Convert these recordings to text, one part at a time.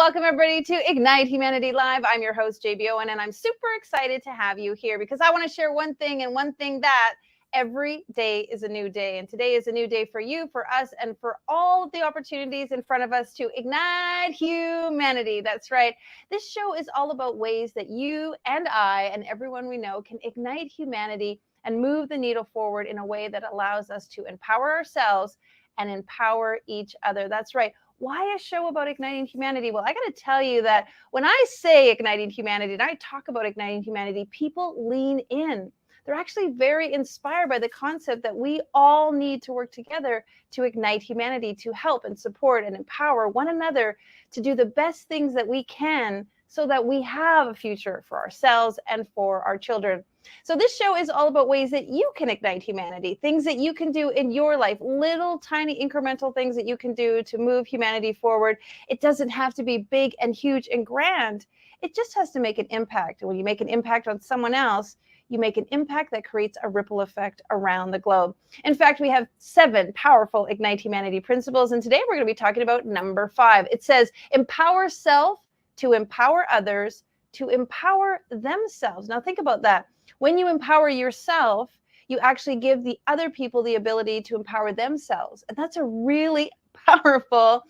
Welcome everybody to Ignite Humanity Live. I'm your host, JB Owen, and I'm super excited to have you here because I want to share one thing and one thing that every day is a new day. And today is a new day for you, for us, and for all of the opportunities in front of us to ignite humanity. That's right. This show is all about ways that you and I and everyone we know can ignite humanity and move the needle forward in a way that allows us to empower ourselves and empower each other. That's right. Why a show about igniting humanity? Well, I got to tell you that when I say igniting humanity and I talk about igniting humanity, people lean in. They're actually very inspired by the concept that we all need to work together to ignite humanity, to help and support and empower one another to do the best things that we can so that we have a future for ourselves and for our children. So this show is all about ways that you can ignite humanity, things that you can do in your life, little tiny incremental things that you can do to move humanity forward. It doesn't have to be big and huge and grand. It just has to make an impact. And when you make an impact on someone else, you make an impact that creates a ripple effect around the globe. In fact, we have 7 powerful Ignite Humanity principles. And today we're going to be talking about number 5. It says, empower self to empower others, to empower themselves. Now think about that. When you empower yourself, you actually give the other people the ability to empower themselves. And that's a really powerful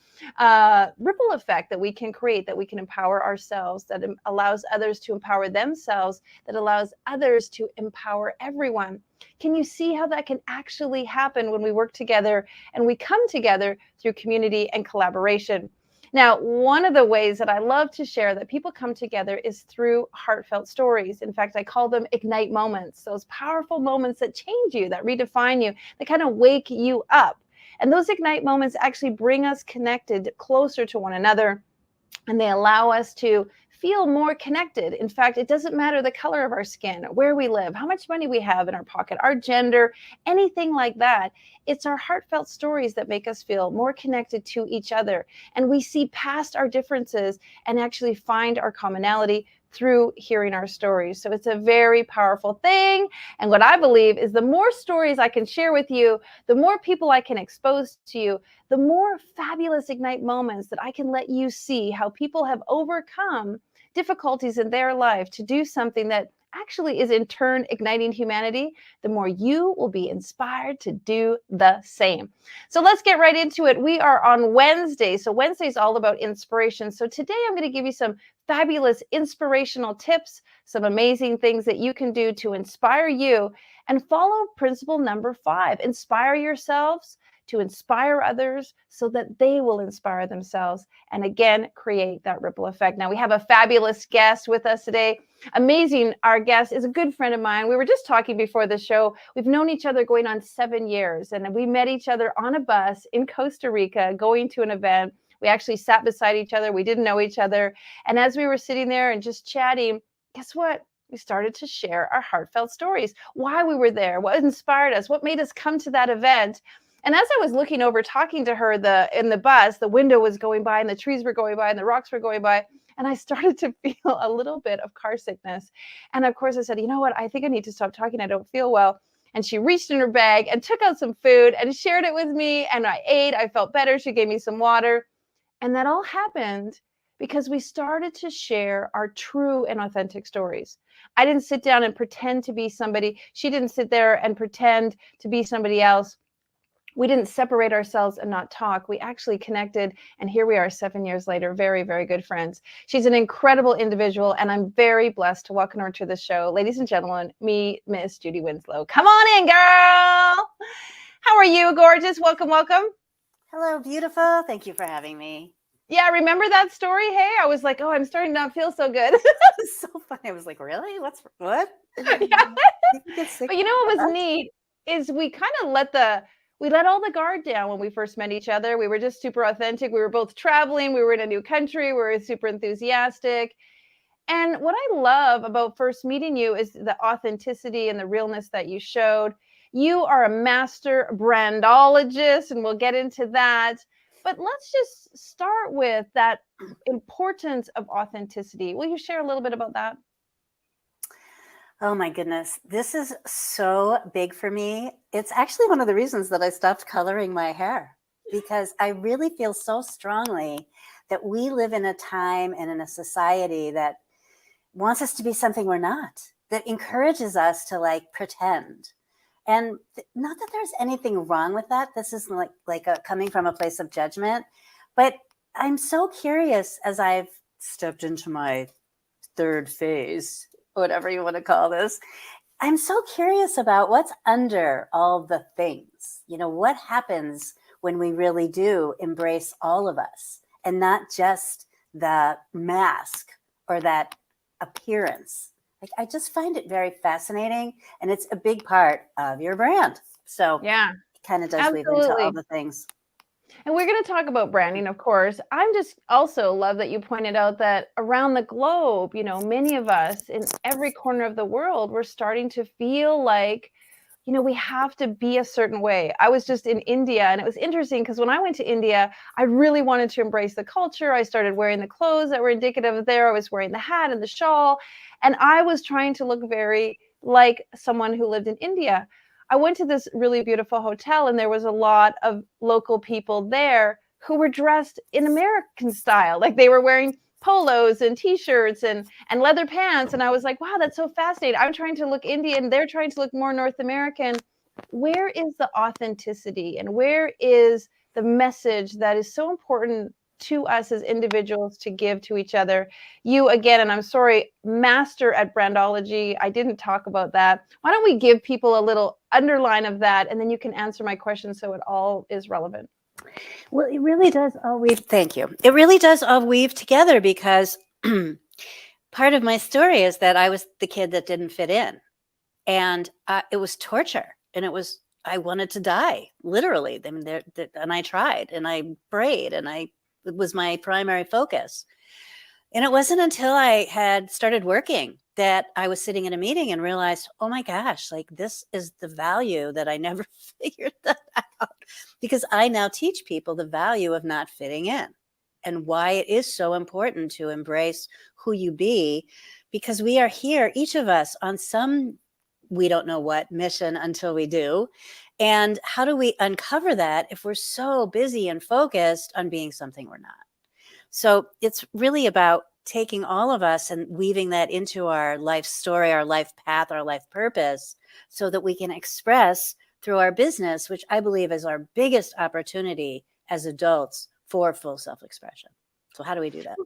ripple effect that we can create, that we can empower ourselves, that allows others to empower themselves, that allows others to empower everyone. Can you see how that can actually happen when we work together and we come together through community and collaboration? Now, one of the ways that I love to share that people come together is through heartfelt stories. In fact, I call them ignite moments, those powerful moments that change you, that redefine you, that kind of wake you up. And those ignite moments actually bring us connected closer to one another, and they allow us to feel more connected. In fact, it doesn't matter the color of our skin, where we live, how much money we have in our pocket, our gender, anything like that. It's our heartfelt stories that make us feel more connected to each other. And we see past our differences and actually find our commonality through hearing our stories. So it's a very powerful thing. And what I believe is the more stories I can share with you, the more people I can expose to you, the more fabulous ignite moments that I can let you see how people have overcome difficulties in their life to do something that actually is in turn igniting humanity, the more you will be inspired to do the same. So let's get right into it. We are on Wednesday. So Wednesday is all about inspiration. So today I'm going to give you some fabulous inspirational tips, some amazing things that you can do to inspire you, and follow principle number 5. Inspire yourselves to inspire others so that they will inspire themselves and again create that ripple effect. Now we have a fabulous guest with us today. Amazing. Our guest is a good friend of mine. We were just talking before the show. We've known each other going on 7 years, and we met each other on a bus in Costa Rica going to an event. We actually sat beside each other. We didn't know each other. And as we were sitting there and just chatting, guess what? We started to share our heartfelt stories, why we were there, what inspired us, what made us come to that event. And as I was looking over, talking to her in the bus, the window was going by and the trees were going by and the rocks were going by. And I started to feel a little bit of car sickness. And of course I said, you know what? I think I need to stop talking. I don't feel well. And she reached in her bag and took out some food and shared it with me. And I ate. I felt better. She gave me some water. And that all happened because we started to share our true and authentic stories. I didn't sit down and pretend to be somebody. She didn't sit there and pretend to be somebody else. We didn't separate ourselves and not talk. We actually connected. And here we are 7 years later, very, very good friends. She's an incredible individual, and I'm very blessed to welcome her to the show. Ladies and gentlemen, meet Miss Judy Winslow. Come on in, girl. How are you, gorgeous? Welcome, welcome. Hello, beautiful. Thank you for having me. Yeah, remember that story? Hey, I was like, oh, I'm starting to not feel so good. It's so funny. I was like, really? What? But you know what was neat is we kind of let all the guard down when we first met each other. We were just super authentic. We were both traveling. We were in a new country. We were super enthusiastic. And what I love about first meeting you is the authenticity and the realness that you showed. You are a master brandologist, and we'll get into that. But let's just start with that importance of authenticity. Will you share a little bit about that? Oh my goodness. This is so big for me. It's actually one of the reasons that I stopped coloring my hair, because I really feel so strongly that we live in a time and in a society that wants us to be something we're not, that encourages us to like pretend. And not that there's anything wrong with that. This isn't coming from a place of judgment, but I'm so curious as I've stepped into my third phase, whatever you want to call this. I'm so curious about what's under all the things. You know, what happens when we really do embrace all of us and not just the mask or that appearance. Like, I just find it very fascinating, and it's a big part of your brand. So Yeah, it kind of does weave into all absolutely. the things. And we're going to talk about branding, of course. I'm just also love that you pointed out that around the globe, many of us in every corner of the world, we're starting to feel like, we have to be a certain way. I was just in India, and it was interesting because when I went to India, I really wanted to embrace the culture. I started wearing the clothes that were indicative of there. I was wearing the hat and the shawl, and I was trying to look very like someone who lived in India. I went to this really beautiful hotel, and there was a lot of local people there who were dressed in American style. Like, they were wearing polos and t-shirts and leather pants, and I was like, wow, that's so fascinating. I'm trying to look Indian, they're trying to look more North American. Where is the authenticity, and where is the message that is so important to us as individuals to give to each other? You, again, and I'm sorry, master at brandology, I didn't talk about that. Why don't we give people a little underline of that, and then you can answer my question so it all is relevant. Well, it really does all weave. Thank you. It really does all weave together, because part of my story is that I was the kid that didn't fit in, and it was torture, and I wanted to die, literally. I mean, and I tried, and I prayed, and it was my primary focus. And it wasn't until I had started working that I was sitting in a meeting and realized, oh my gosh, like, this is the value that I never figured that out. Because I now teach people the value of not fitting in and why it is so important to embrace who you be, because we are here, each of us, on some, we don't know what mission until we do. And how do we uncover that if we're so busy and focused on being something we're not? So it's really about taking all of us and weaving that into our life story, our life path, our life purpose, so that we can express through our business, which I believe is our biggest opportunity as adults for full self-expression. So how do we do that?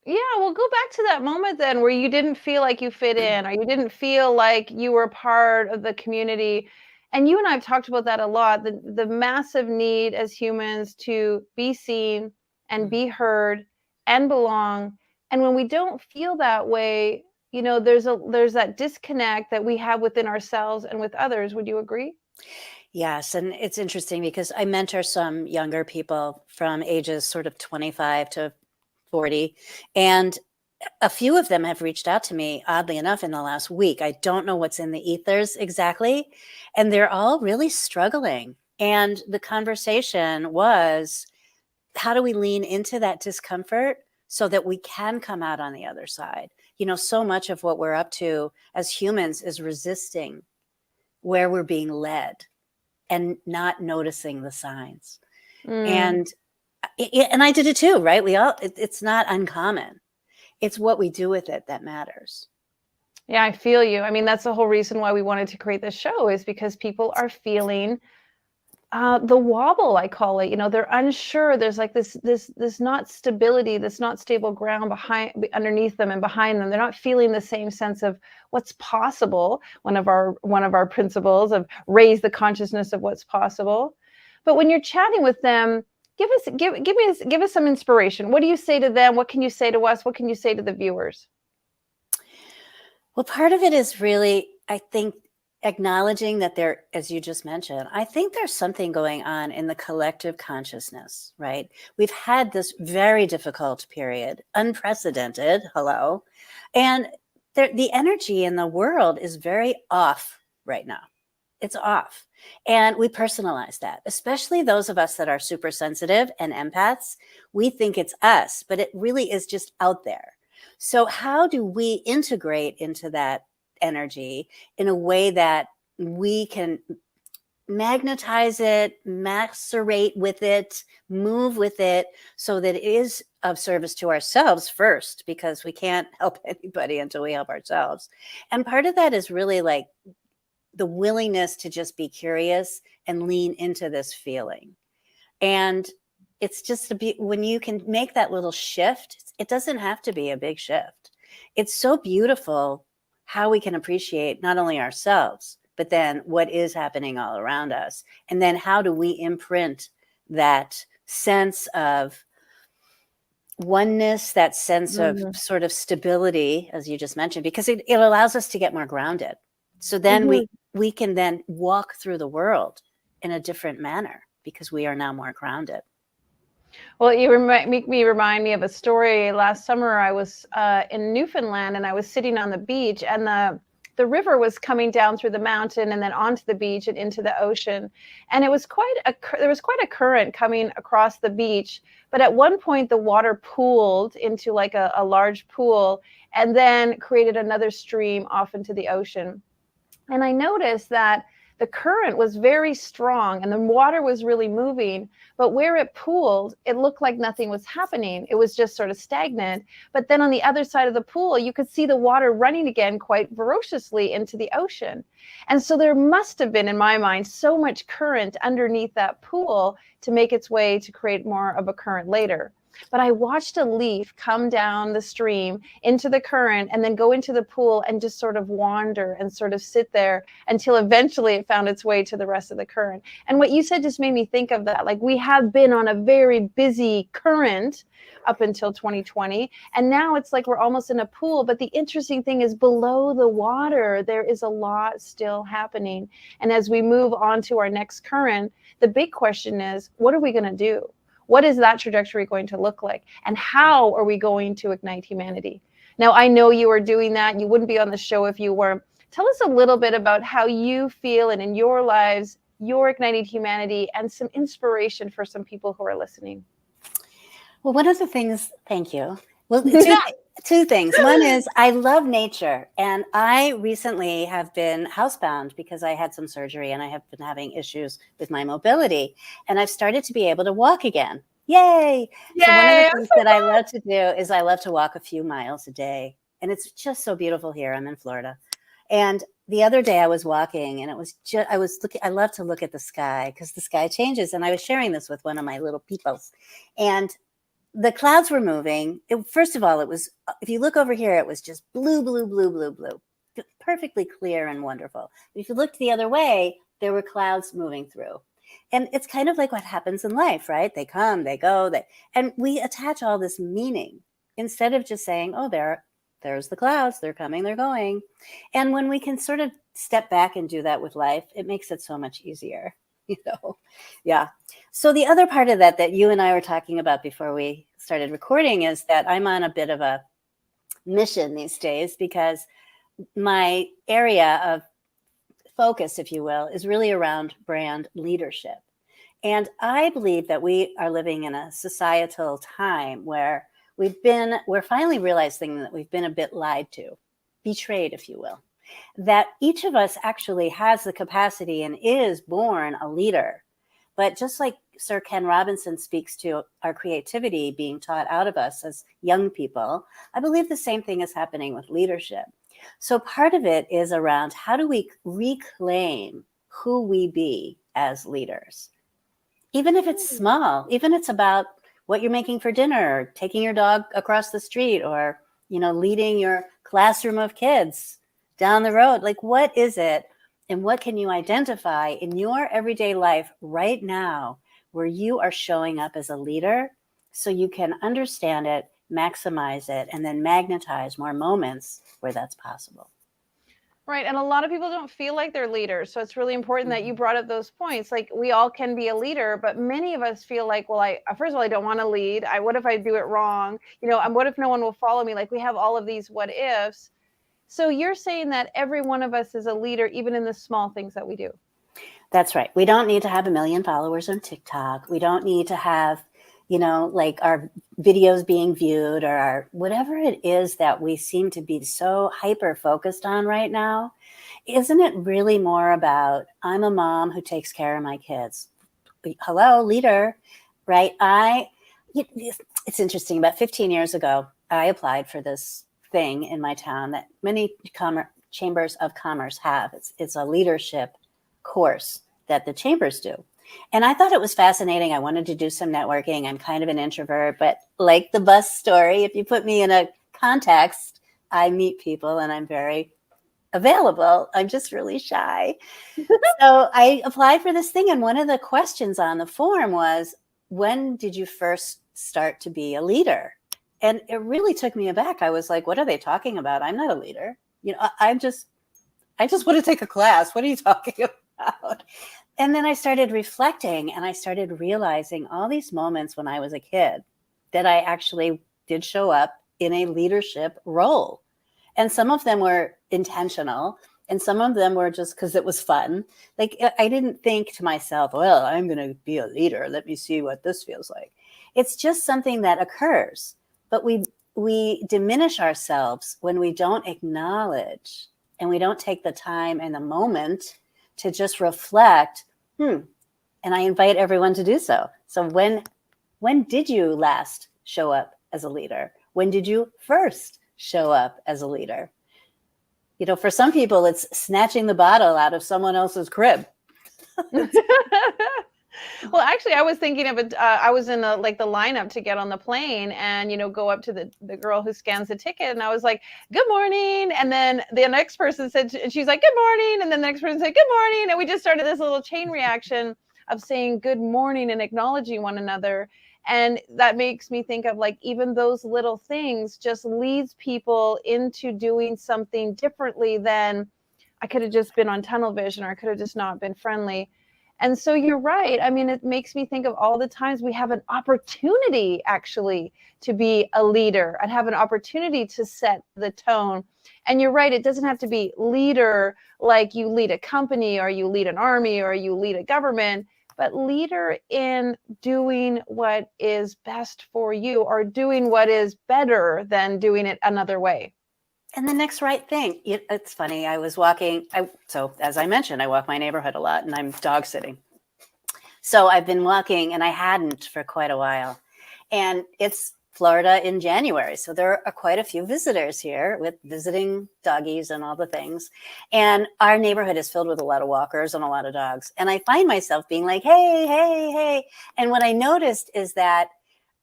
Yeah, well, go back to that moment then where you didn't feel like you fit in, or you didn't feel like you were part of the community. And you and I have talked about that a lot, the massive need as humans to be seen and be heard and belong. And when we don't feel that way, there's that disconnect that we have within ourselves and with others. Would you agree? Yes. And it's interesting because I mentor some younger people from ages sort of 25 to 40. And a few of them have reached out to me, oddly enough, in the last week. I don't know what's in the ethers exactly. And they're all really struggling. And the conversation was, how do we lean into that discomfort so that we can come out on the other side? So much of what we're up to as humans is resisting where we're being led and not noticing the signs. Mm. And I did it too, right? It's not uncommon. It's what we do with it that matters. Yeah, I feel you. I mean, that's the whole reason why we wanted to create this show, is because people are feeling the wobble, I call it. They're unsure. There's like this not stability, this not stable ground underneath them and behind them. They're not feeling the same sense of what's possible. One of our principles of raise the consciousness of what's possible. But when you're chatting with them, give us some inspiration. What do you say to them? What can you say to us? What can you say to the viewers? Well, part of it is really, I think, acknowledging that there, as you just mentioned, I think there's something going on in the collective consciousness, right? We've had this very difficult period, unprecedented, hello. And the energy in the world is very off right now. It's off. And we personalize that, especially those of us that are super sensitive and empaths. We think it's us, but it really is just out there. So how do we integrate into that energy in a way that we can magnetize it, macerate with it, move with it, so that it is of service to ourselves first, because we can't help anybody until we help ourselves. And part of that is really like the willingness to just be curious and lean into this feeling. And it's just when you can make that little shift, it doesn't have to be a big shift. It's so beautiful how we can appreciate not only ourselves, but then what is happening all around us. And then how do we imprint that sense of oneness, that sense of sort of stability, as you just mentioned, because it allows us to get more grounded. So then we can then walk through the world in a different manner because we are now more grounded. Well, you make me remind me of a story. Last summer, I was in Newfoundland, and I was sitting on the beach, and the river was coming down through the mountain and then onto the beach and into the ocean. And it was there was quite a current coming across the beach. But at one point, the water pooled into like a large pool and then created another stream off into the ocean. And I noticed that the current was very strong and the water was really moving, but where it pooled, it looked like nothing was happening. It was just sort of stagnant. But then on the other side of the pool, you could see the water running again quite ferociously into the ocean. And so there must have been, in my mind, so much current underneath that pool to make its way to create more of a current later. But I watched a leaf come down the stream into the current and then go into the pool and just sort of wander and sort of sit there until eventually it found its way to the rest of the current. And what you said just made me think of that. Like, we have been on a very busy current up until 2020. And now it's like we're almost in a pool. But the interesting thing is, below the water, there is a lot still happening. And as we move on to our next current, the big question is, what are we going to do? What is that trajectory going to look like? And how are we going to ignite humanity? Now, I know you are doing that. You wouldn't be on the show if you weren't. Tell us a little bit about how you feel, and in your lives, you're igniting humanity, and some inspiration for some people who are listening. Well, one of the things, thank you. Well, two things. One is I love nature, and I recently have been housebound because I had some surgery and I have been having issues with my mobility, and I've started to be able to walk again. Yay! So one of the things that I love to do is I love to walk a few miles a day, and it's just so beautiful here. I'm in Florida. And the other day I was walking, and it was just, I love to look at the sky because the sky changes. And I was sharing this with one of my little peoples, and the clouds were moving. First of all, it was, if you look over here, it was just blue, blue, blue, blue, blue, perfectly clear and wonderful. If you looked the other way, there were clouds moving through. And it's kind of like what happens in life, right? They come, they go, and we attach all this meaning instead of just saying, oh, there's the clouds, they're coming, they're going. And when we can sort of step back and do that with life, it makes it so much easier. Yeah. So the other part of that you and I were talking about before we started recording is that I'm on a bit of a mission these days, because my area of focus, if you will, is really around brand leadership. And I believe that we are living in a societal time where we're finally realizing that we've been a bit lied to, betrayed, if you will. That each of us actually has the capacity and is born a leader. But just like Sir Ken Robinson speaks to our creativity being taught out of us as young people, I believe the same thing is happening with leadership. So part of it is around, how do we reclaim who we be as leaders? Even if it's small, even if it's about what you're making for dinner, or taking your dog across the street, or, leading your classroom of kids down the road. Like, what is it, and what can you identify in your everyday life right now where you are showing up as a leader, so you can understand it, maximize it, and then magnetize more moments where that's possible. Right. And a lot of people don't feel like they're leaders. So it's really important that you brought up those points. Like, we all can be a leader, but many of us feel like, well, first of all, I don't want to lead. What if I do it wrong? And what if no one will follow me? Like, we have all of these what ifs. So you're saying that every one of us is a leader, even in the small things that we do. That's right. We don't need to have 1 million followers on TikTok. We don't need to have, like our videos being viewed, or our whatever it is that we seem to be so hyper focused on right now. isn't it really more about, I'm a mom who takes care of my kids? Hello, leader, right? It's interesting. About 15 years ago, I applied for this thing in my town that many chambers of commerce have. It's a leadership course that the chambers do. And I thought it was fascinating. I wanted to do some networking. I'm kind of an introvert, but like the bus story, if you put me in a context, I meet people and I'm very available. I'm just really shy. So I applied for this thing, and one of the questions on the form was, when did you first start to be a leader? And it really took me aback. I was like, what are they talking about? I'm not a leader. I just want to take a class. What are you talking about? And then I started reflecting, and I started realizing all these moments when I was a kid that I actually did show up in a leadership role. And some of them were intentional, and some of them were just because it was fun. Like, I didn't think to myself, well, I'm going to be a leader. Let me see what this feels like. It's just something that occurs. But we diminish ourselves when we don't acknowledge and we don't take the time and the moment to just reflect. And I invite everyone to do so. So when did you last show up as a leader? When did you first show up as a leader? For some people, it's snatching the bottle out of someone else's crib. Well, actually, I was thinking of it. I was in the lineup to get on the plane, and go up to the girl who scans the ticket, and I was like, "Good morning," and then the next person said, and she's like, "Good morning," and then the next person said, "Good morning," and we just started this little chain reaction of saying good morning and acknowledging one another. And that makes me think of even those little things just leads people into doing something differently than I could have just been on tunnel vision, or I could have just not been friendly. And so you're right. I mean, it makes me think of all the times we have an opportunity actually to be a leader and have an opportunity to set the tone. And you're right. It doesn't have to be leader like you lead a company or you lead an army or you lead a government, but leader in doing what is best for you or doing what is better than doing it another way. And the next right thing. It's funny. I was walking. So as I mentioned, I walk my neighborhood a lot, and I'm dog sitting. So I've been walking, and I hadn't for quite a while. And it's Florida in January. So there are quite a few visitors here with visiting doggies and all the things. And our neighborhood is filled with a lot of walkers and a lot of dogs. And I find myself being like, hey, hey, hey. And what I noticed is that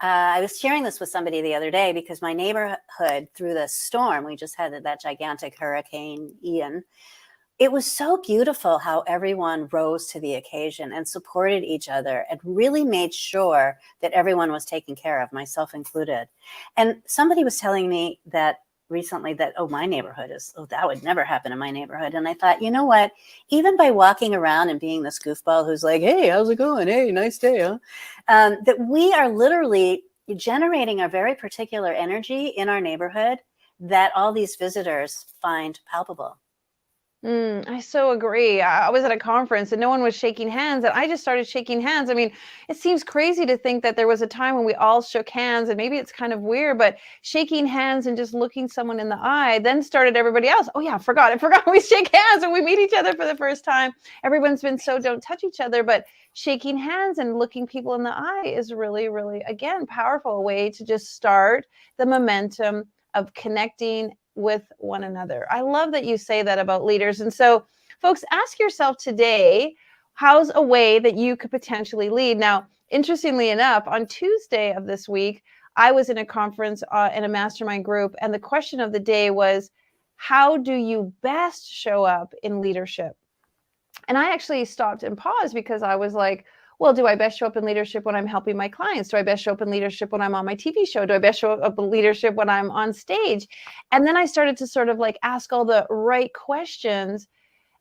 I was sharing this with somebody the other day, because my neighborhood, through the storm, we just had that gigantic Hurricane Ian. It was so beautiful how everyone rose to the occasion and supported each other and really made sure that everyone was taken care of, myself included. And somebody was telling me that recently that, my neighborhood that would never happen in my neighborhood. And I thought, you know what, even by walking around and being this goofball who's like, hey, how's it going? Hey, nice day, huh? That we are literally generating a very particular energy in our neighborhood that all these visitors find palpable. I so agree. I was at a conference and no one was shaking hands, and I just started shaking hands. I mean, it seems crazy to think that there was a time when we all shook hands, and maybe it's kind of weird, but shaking hands and just looking someone in the eye then started everybody else. Oh yeah, I forgot we shake hands when we meet each other for the first time. Everyone's been so don't touch each other, but shaking hands and looking people in the eye is really, really, again, powerful way to just start the momentum of connecting with one another. I love that you say that about leaders. And so, folks, ask yourself today, how's a way that you could potentially lead? Now, interestingly enough, on Tuesday of this week, I was in a conference in a mastermind group, and the question of the day was, how do you best show up in leadership? And I actually stopped and paused, because I was like, well, do I best show up in leadership when I'm helping my clients? Do I best show up in leadership when I'm on my TV show? Do I best show up in leadership when I'm on stage? And then I started to sort of ask all the right questions.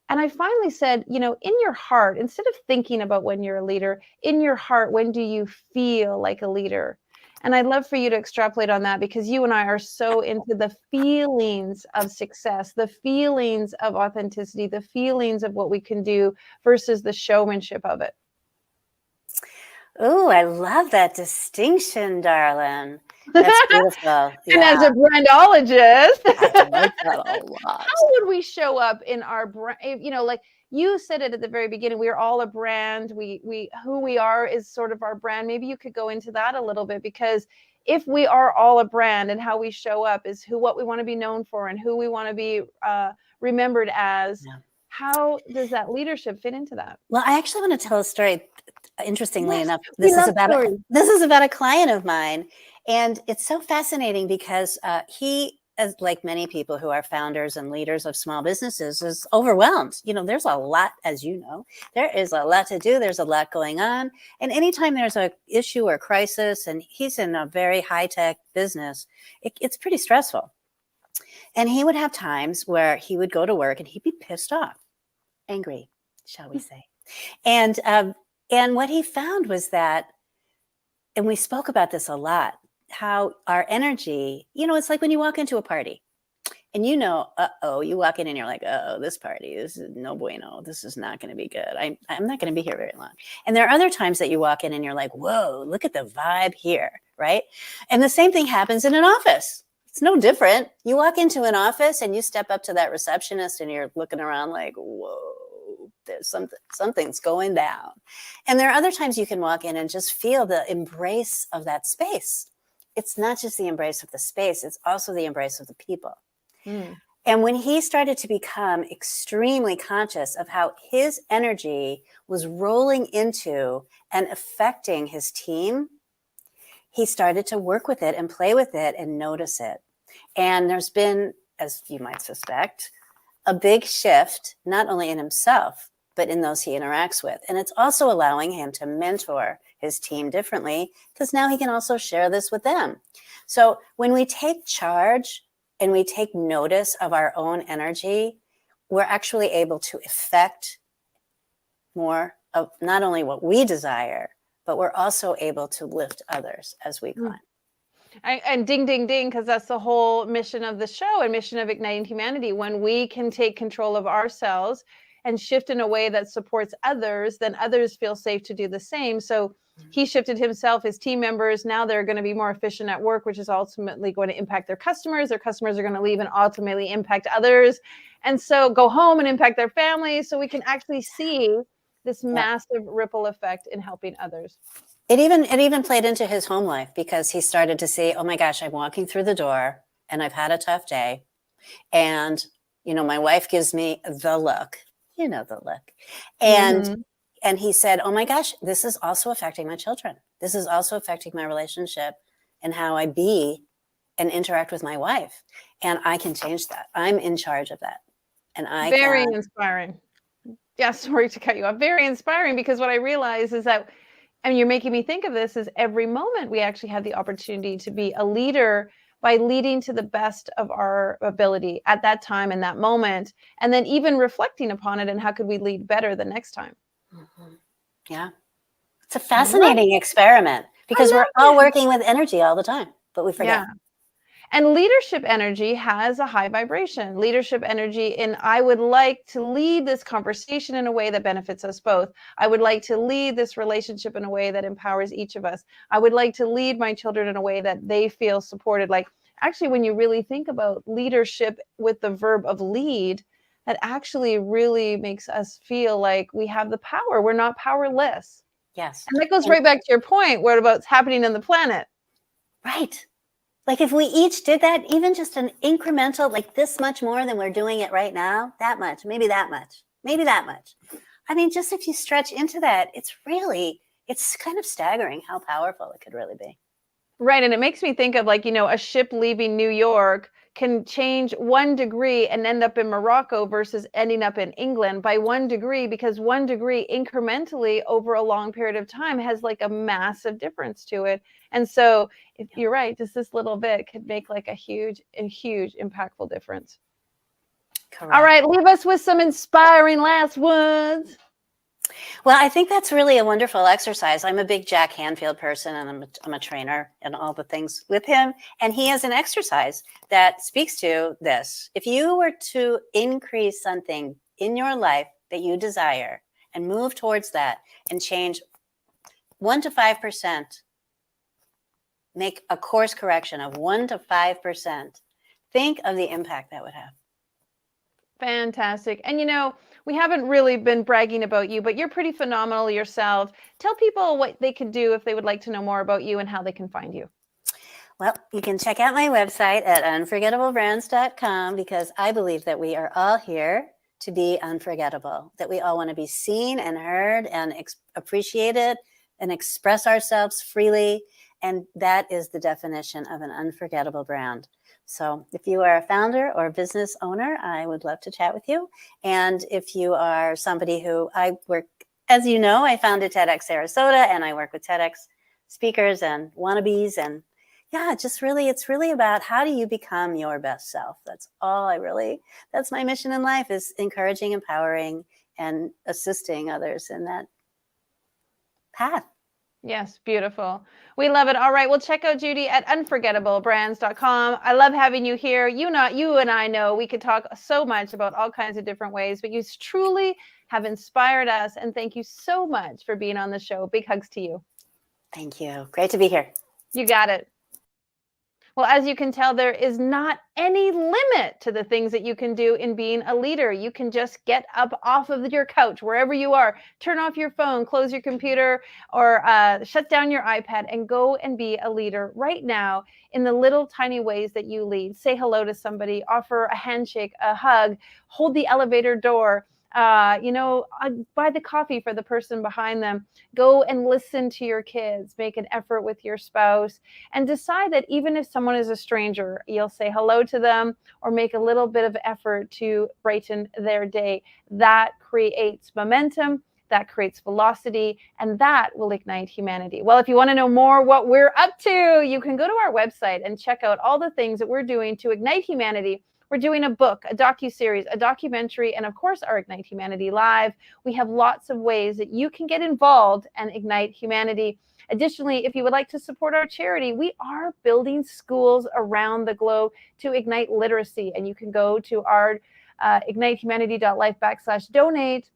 And I finally said, in your heart, instead of thinking about when you're a leader, in your heart, when do you feel like a leader? And I'd love for you to extrapolate on that, because you and I are so into the feelings of success, the feelings of authenticity, the feelings of what we can do versus the showmanship of it. Oh, I love that distinction, darling. That's beautiful. And as Yeah. a brandologist, I like that a lot. how would we show up in our brand? Like you said it at the very beginning, we're all a brand. We who we are is sort of our brand. Maybe you could go into that a little bit, because if we are all a brand and how we show up is what we want to be known for and who we want to be remembered as, Yeah. how does that leadership fit into that? Well, I actually want to tell a story. Interestingly Yes, enough, we love stories. this is about a client of mine, and it's so fascinating because he, as like many people who are founders and leaders of small businesses, is overwhelmed. There's a lot, as you know, there is a lot to do. There's a lot going on, and anytime there's a issue or crisis, and he's in a very high tech business, it's pretty stressful. And he would have times where he would go to work and he'd be pissed off, angry, shall we say. And what he found was that, and we spoke about this a lot, how our energy, it's like when you walk into a party and you walk in and you're like, this party, this is no bueno. This is not going to be good. I'm not going to be here very long. And there are other times that you walk in and you're like, whoa, look at the vibe here, right? And the same thing happens in an office. It's no different. You walk into an office and you step up to that receptionist and you're looking around like, whoa, there's something's going down. And there are other times you can walk in and just feel the embrace of that space. It's not just the embrace of the space, it's also the embrace of the people. And when he started to become extremely conscious of how his energy was rolling into and affecting his team, he started to work with it and play with it and notice it. And there's been, as you might suspect, a big shift, not only in himself, but in those he interacts with. And it's also allowing him to mentor his team differently, because now he can also share this with them. So when we take charge and we take notice of our own energy, we're actually able to affect more of not only what we desire, but we're also able to lift others as we climb. And ding, ding, ding, because that's the whole mission of the show and mission of Igniting Humanity. When we can take control of ourselves and shift in a way that supports others, then others feel safe to do the same. So he shifted himself, his team members, now they're going to be more efficient at work, which is ultimately going to impact their customers. Their customers are going to leave and ultimately impact others. And so go home and impact their families. So we can actually see this massive ripple effect in helping others. It even played into his home life, because he started to see, oh my gosh, I'm walking through the door and I've had a tough day. And, my wife gives me the look, the look. And he said, oh my gosh, this is also affecting my children. This is also affecting my relationship and how I be and interact with my wife. And I can change that. I'm in charge of that. And Very inspiring. Yeah, sorry to cut you off. Very inspiring, because what I realize is that, and you're making me think of this, is every moment we actually have the opportunity to be a leader by leading to the best of our ability at that time and that moment, and then even reflecting upon it and how could we lead better the next time. Yeah. It's a fascinating experiment, because we're all working with energy all the time, but we forget. Yeah. And leadership energy has a high vibration. Leadership energy, and I would like to lead this conversation in a way that benefits us both. I would like to lead this relationship in a way that empowers each of us. I would like to lead my children in a way that they feel supported. Like, actually, when you really think about leadership with the verb of lead, that actually really makes us feel like we have the power. We're not powerless. Yes. And that goes right back to your point, what about what's happening in the planet? Right. Like if we each did that, even just an incremental, like this much more than we're doing it right now, that much, maybe that much, maybe that much. I mean, just if you stretch into that, it's kind of staggering how powerful it could really be. Right. And it makes me think of, like, a ship leaving New York can change 1 degree and end up in Morocco versus ending up in England by 1 degree, because 1 degree incrementally over a long period of time has like a massive difference to it. And so if you're right, just this little bit could make like a huge impactful difference. Correct. All right. Leave us with some inspiring last words. Well, I think that's really a wonderful exercise. I'm a big Jack Canfield person, and I'm a trainer and all the things with him. And he has an exercise that speaks to this. If you were to increase something in your life that you desire and move towards that and change 1 to 5% make a course correction of 1 to 5%, think of the impact that would have. Fantastic. And we haven't really been bragging about you, but you're pretty phenomenal yourself. Tell people what they can do if they would like to know more about you and how they can find you. Well, you can check out my website at unforgettablebrandz.com, because I believe that we are all here to be unforgettable, that we all want to be seen and heard and appreciated and express ourselves freely. And that is the definition of an unforgettable brand. So if you are a founder or a business owner, I would love to chat with you. And if you are somebody who I work, as you know, I founded TEDx Sarasota, and I work with TEDx speakers and wannabes. And yeah, it's really about how do you become your best self? That's my mission in life, is encouraging, empowering, and assisting others in that path. Yes, beautiful. We love it. All right, well, check out Judy at unforgettablebrandz.com. I love having you here. You and I know we could talk so much about all kinds of different ways, but you truly have inspired us. And thank you so much for being on the show. Big hugs to you. Thank you. Great to be here. You got it. Well, as you can tell, there is not any limit to the things that you can do in being a leader. You can just get up off of your couch, wherever you are, turn off your phone, close your computer, or shut down your iPad and go and be a leader right now in the little tiny ways that you lead. Say hello to somebody, offer a handshake, a hug, hold the elevator door, buy the coffee for the person behind them, go and listen to your kids, make an effort with your spouse, and decide that even if someone is a stranger, you'll say hello to them or make a little bit of effort to brighten their day. That creates momentum, that creates velocity, and that will ignite humanity. Well, if you want to know more what we're up to, you can go to our website and check out all the things that we're doing to ignite humanity. We're doing a book, a docuseries, a documentary, and of course, our Ignite Humanity Live. We have lots of ways that you can get involved and ignite humanity. Additionally, if you would like to support our charity, we are building schools around the globe to ignite literacy. And you can go to our ignitehumanity.life/donate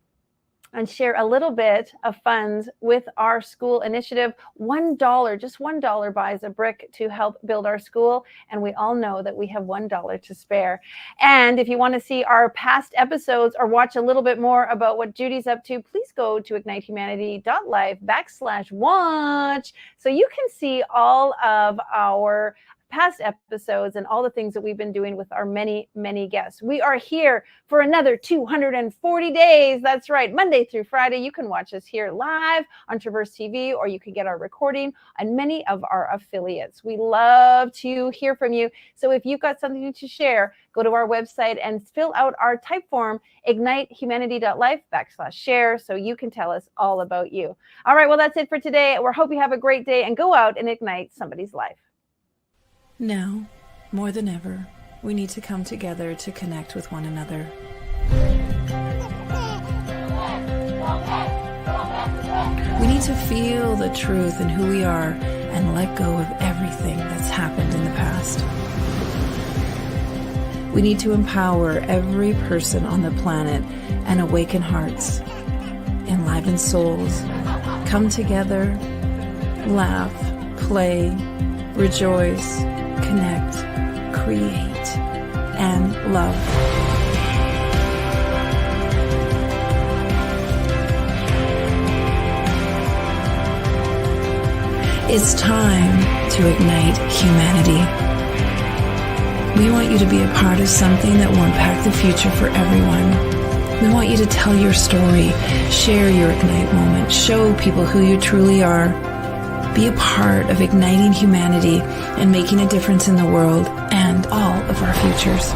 and share a little bit of funds with our school initiative. $1, just $1 buys a brick to help build our school. And we all know that we have $1 to spare. And if you want to see our past episodes or watch a little bit more about what Judy's up to, please go to ignitehumanity.life/watch so you can see all of our past episodes and all the things that we've been doing with our many, many guests. We are here for another 240 days. That's right. Monday through Friday. You can watch us here live on Traverse TV, or you can get our recording on many of our affiliates. We love to hear from you. So if you've got something to share, go to our website and fill out our type form, ignitehumanity.life/share, so you can tell us all about you. All right. Well, that's it for today. We hope you have a great day and go out and ignite somebody's life. Now, more than ever, we need to come together to connect with one another. We need to feel the truth in who we are and let go of everything that's happened in the past. We need to empower every person on the planet and awaken hearts, enliven souls, come together, laugh, play, rejoice, connect, create, and love. It's time to ignite humanity. We want you to be a part of something that will impact the future for everyone. We want you to tell your story, share your Ignite moment, show people who you truly are. Be a part of igniting humanity and making a difference in the world and all of our futures.